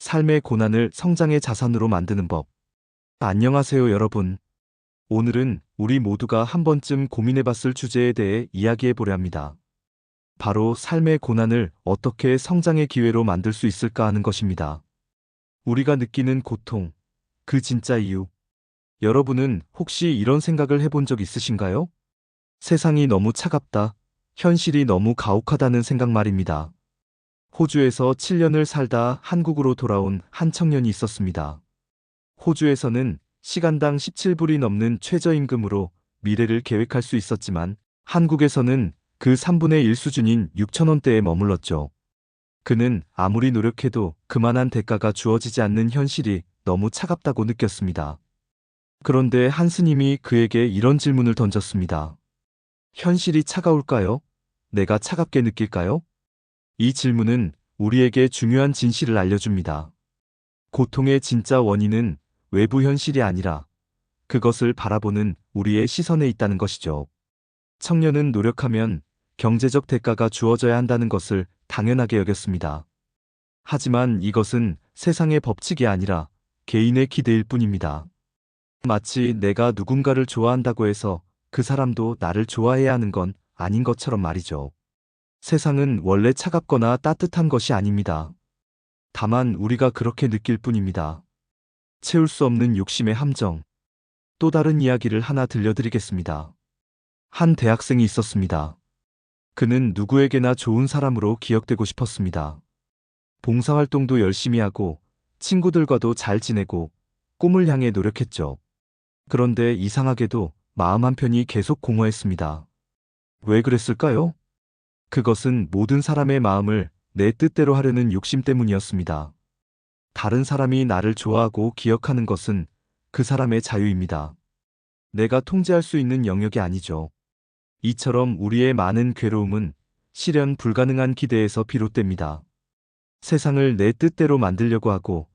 삶의 고난을 성장의 자산으로 만드는 법. 안녕하세요, 여러분. 오늘은 우리 모두가 한 번쯤 고민해봤을 주제에 대해 이야기해보려 합니다. 바로 삶의 고난을 어떻게 성장의 기회로 만들 수 있을까 하는 것입니다. 우리가 느끼는 고통, 그 진짜 이유. 여러분은 혹시 이런 생각을 해본 적 있으신가요? 세상이 너무 차갑다, 현실이 너무 가혹하다는 생각 말입니다. 호주에서 7년을 살다 한국으로 돌아온 한 청년이 있었습니다. 호주에서는 시간당 17불이 넘는 최저임금으로 미래를 계획할 수 있었지만 한국에서는 그 3분의 1 수준인 6,000원대에 머물렀죠. 그는 아무리 노력해도 그만한 대가가 주어지지 않는 현실이 너무 차갑다고 느꼈습니다. 그런데 한 스님이 그에게 이런 질문을 던졌습니다. 현실이 차가울까요? 내가 차갑게 느낄까요? 이 질문은 우리에게 중요한 진실을 알려줍니다. 고통의 진짜 원인은 외부 현실이 아니라 그것을 바라보는 우리의 시선에 있다는 것이죠. 청년은 노력하면 경제적 대가가 주어져야 한다는 것을 당연하게 여겼습니다. 하지만 이것은 세상의 법칙이 아니라 개인의 기대일 뿐입니다. 마치 내가 누군가를 좋아한다고 해서 그 사람도 나를 좋아해야 하는 건 아닌 것처럼 말이죠. 세상은 원래 차갑거나 따뜻한 것이 아닙니다. 다만 우리가 그렇게 느낄 뿐입니다. 채울 수 없는 욕심의 함정. 또 다른 이야기를 하나 들려드리겠습니다. 한 대학생이 있었습니다. 그는 누구에게나 좋은 사람으로 기억되고 싶었습니다. 봉사활동도 열심히 하고 친구들과도 잘 지내고 꿈을 향해 노력했죠. 그런데 이상하게도 마음 한편이 계속 공허했습니다. 왜 그랬을까요? 그것은 모든 사람의 마음을 내 뜻대로 하려는 욕심 때문이었습니다. 다른 사람이 나를 좋아하고 기억하는 것은 그 사람의 자유입니다. 내가 통제할 수 있는 영역이 아니죠. 이처럼 우리의 많은 괴로움은 실현 불가능한 기대에서 비롯됩니다. 세상을 내 뜻대로 만들려고 하고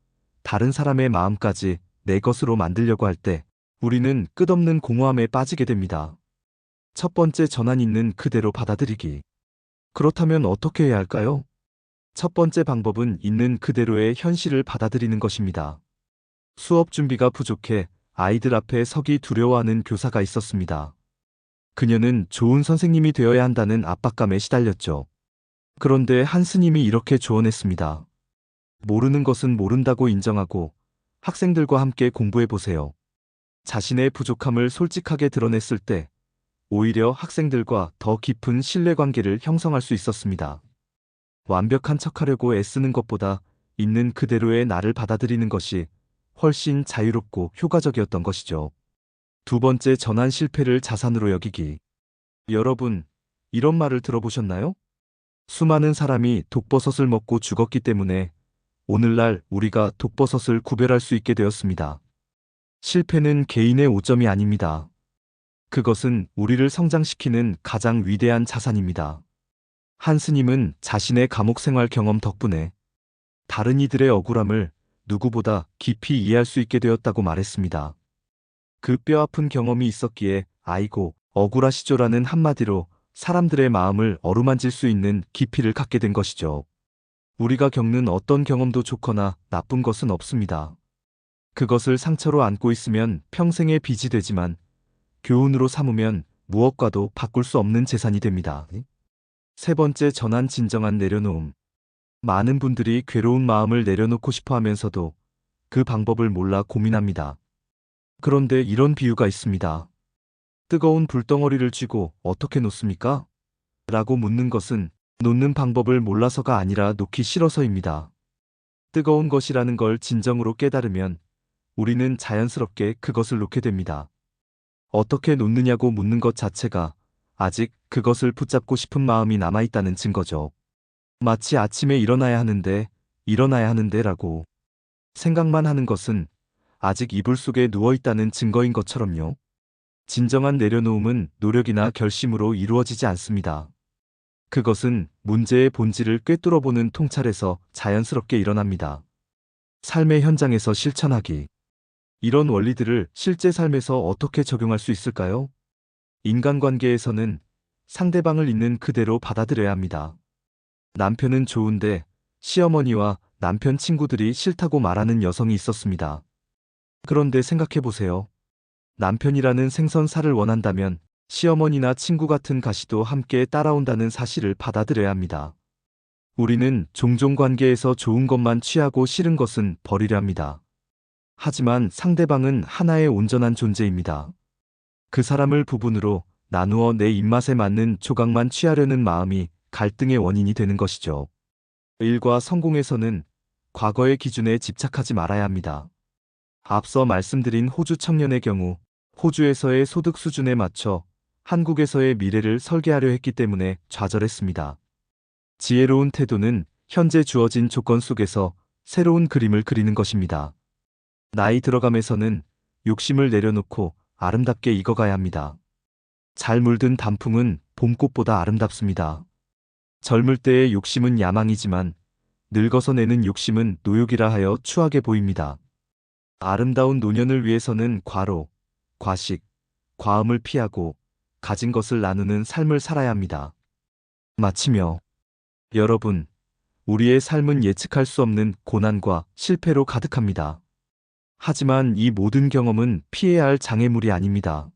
다른 사람의 마음까지 내 것으로 만들려고 할 때 우리는 끝없는 공허함에 빠지게 됩니다. 첫 번째 전환 있는 그대로 받아들이기. 그렇다면 어떻게 해야 할까요? 첫 번째 방법은 있는 그대로의 현실을 받아들이는 것입니다. 수업 준비가 부족해 아이들 앞에 서기 두려워하는 교사가 있었습니다. 그녀는 좋은 선생님이 되어야 한다는 압박감에 시달렸죠. 그런데 한 스님이 이렇게 조언했습니다. 모르는 것은 모른다고 인정하고 학생들과 함께 공부해 보세요. 자신의 부족함을 솔직하게 드러냈을 때 오히려 학생들과 더 깊은 신뢰관계를 형성할 수 있었습니다. 완벽한 척하려고 애쓰는 것보다 있는 그대로의 나를 받아들이는 것이 훨씬 자유롭고 효과적이었던 것이죠. 두 번째 전환 실패를 자산으로 여기기. 여러분, 이런 말을 들어보셨나요? 수많은 사람이 독버섯을 먹고 죽었기 때문에 오늘날 우리가 독버섯을 구별할 수 있게 되었습니다. 실패는 개인의 오점이 아닙니다. 그것은 우리를 성장시키는 가장 위대한 자산입니다. 한 스님은 자신의 감옥 생활 경험 덕분에 다른 이들의 억울함을 누구보다 깊이 이해할 수 있게 되었다고 말했습니다. 그 뼈아픈 경험이 있었기에 아이고 억울하시죠라는 한마디로 사람들의 마음을 어루만질 수 있는 깊이를 갖게 된 것이죠. 우리가 겪는 어떤 경험도 좋거나 나쁜 것은 없습니다. 그것을 상처로 안고 있으면 평생의 빚이 되지만 교훈으로 삼으면 무엇과도 바꿀 수 없는 재산이 됩니다. 세 번째 전환 진정한 내려놓음. 많은 분들이 괴로운 마음을 내려놓고 싶어 하면서도 그 방법을 몰라 고민합니다. 그런데 이런 비유가 있습니다. 뜨거운 불덩어리를 쥐고 어떻게 놓습니까? 라고 묻는 것은 놓는 방법을 몰라서가 아니라 놓기 싫어서입니다. 뜨거운 것이라는 걸 진정으로 깨달으면 우리는 자연스럽게 그것을 놓게 됩니다. 어떻게 놓느냐고 묻는 것 자체가 아직 그것을 붙잡고 싶은 마음이 남아있다는 증거죠. 마치 아침에 일어나야 하는데 라고 생각만 하는 것은 아직 이불 속에 누워있다는 증거인 것처럼요. 진정한 내려놓음은 노력이나 결심으로 이루어지지 않습니다. 그것은 문제의 본질을 꿰뚫어보는 통찰에서 자연스럽게 일어납니다. 삶의 현장에서 실천하기. 이런 원리들을 실제 삶에서 어떻게 적용할 수 있을까요? 인간관계에서는 상대방을 있는 그대로 받아들여야 합니다. 남편은 좋은데 시어머니와 남편 친구들이 싫다고 말하는 여성이 있었습니다. 그런데 생각해보세요. 남편이라는 생선살을 원한다면 시어머니나 친구 같은 가시도 함께 따라온다는 사실을 받아들여야 합니다. 우리는 종종 관계에서 좋은 것만 취하고 싫은 것은 버리려 합니다. 하지만 상대방은 하나의 온전한 존재입니다. 그 사람을 부분으로 나누어 내 입맛에 맞는 조각만 취하려는 마음이 갈등의 원인이 되는 것이죠. 일과 성공에서는 과거의 기준에 집착하지 말아야 합니다. 앞서 말씀드린 호주 청년의 경우 호주에서의 소득 수준에 맞춰 한국에서의 미래를 설계하려 했기 때문에 좌절했습니다. 지혜로운 태도는 현재 주어진 조건 속에서 새로운 그림을 그리는 것입니다. 나이 들어감에서는 욕심을 내려놓고 아름답게 익어가야 합니다. 잘 물든 단풍은 봄꽃보다 아름답습니다. 젊을 때의 욕심은 야망이지만 늙어서 내는 욕심은 노욕이라 하여 추하게 보입니다. 아름다운 노년을 위해서는 과로, 과식, 과음을 피하고 가진 것을 나누는 삶을 살아야 합니다. 마치며 여러분, 우리의 삶은 예측할 수 없는 고난과 실패로 가득합니다. 하지만 이 모든 경험은 피해야 할 장애물이 아닙니다.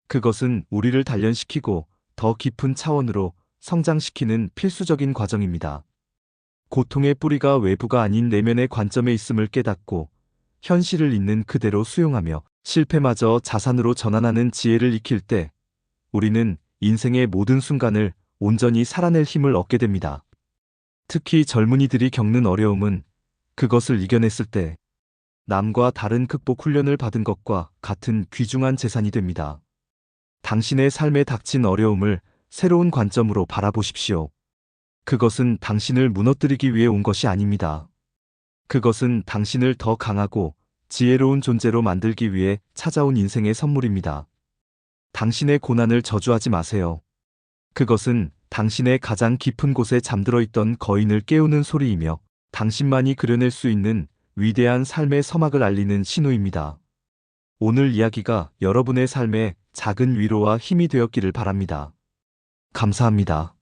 그것은 우리를 단련시키고 더 깊은 차원으로 성장시키는 필수적인 과정입니다. 고통의 뿌리가 외부가 아닌 내면의 관점에 있음을 깨닫고 현실을 있는 그대로 수용하며 실패마저 자산으로 전환하는 지혜를 익힐 때 우리는 인생의 모든 순간을 온전히 살아낼 힘을 얻게 됩니다. 특히 젊은이들이 겪는 어려움은 그것을 이겨냈을 때 남과 다른 극복 훈련을 받은 것과 같은 귀중한 재산이 됩니다. 당신의 삶에 닥친 어려움을 새로운 관점으로 바라보십시오. 그것은 당신을 무너뜨리기 위해 온 것이 아닙니다. 그것은 당신을 더 강하고 지혜로운 존재로 만들기 위해 찾아온 인생의 선물입니다. 당신의 고난을 저주하지 마세요. 그것은 당신의 가장 깊은 곳에 잠들어 있던 거인을 깨우는 소리이며 당신만이 그려낼 수 있는 위대한 삶의 서막을 알리는 신호입니다. 오늘 이야기가 여러분의 삶에 작은 위로와 힘이 되었기를 바랍니다. 감사합니다.